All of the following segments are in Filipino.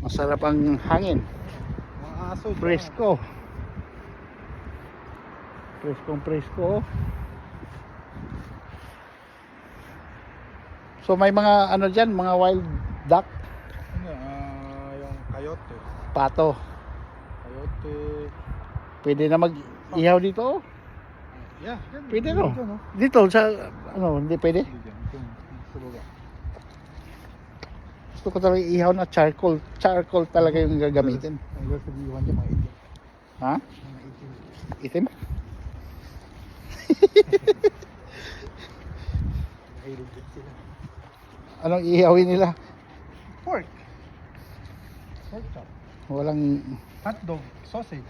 Masarap ang hangin. Mga aso dyan. Presko. Preskong presko. So may mga ano dyan, mga wild duck, Ano, yung coyote. pato. Coyote. Pwede na mag-ihaw dito. Yeah. Pwede no? Dyan, no? Dito sa ano, hindi pwede. Hindi dyan. Sa baba. Gusto ko talaga ihaw na charcoal. Charcoal talaga yung gagamitin. Ang sabihan dyan, mga itim. Ha? Mga itim. Itim? Mahilig din sila. Anong ihawin nila? Pork. Pork chop. Walang... Hotdog. Sausage.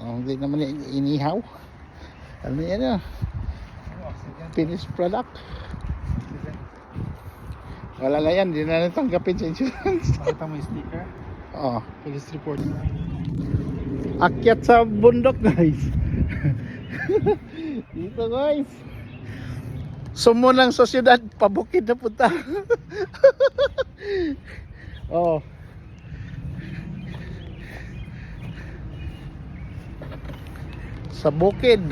Hindi naman inihaw. Ano yan ah? Ano, oxygen. Finished product. Oxygen. Wala na yan. Hindi na natanggapin sa insurance. Pakita mo yung sticker. Oo. Police report. Akyat sa bundok guys. Dito guys. Sumo ng sosyedad. Pabukid na punta. Oh. Sa bukid.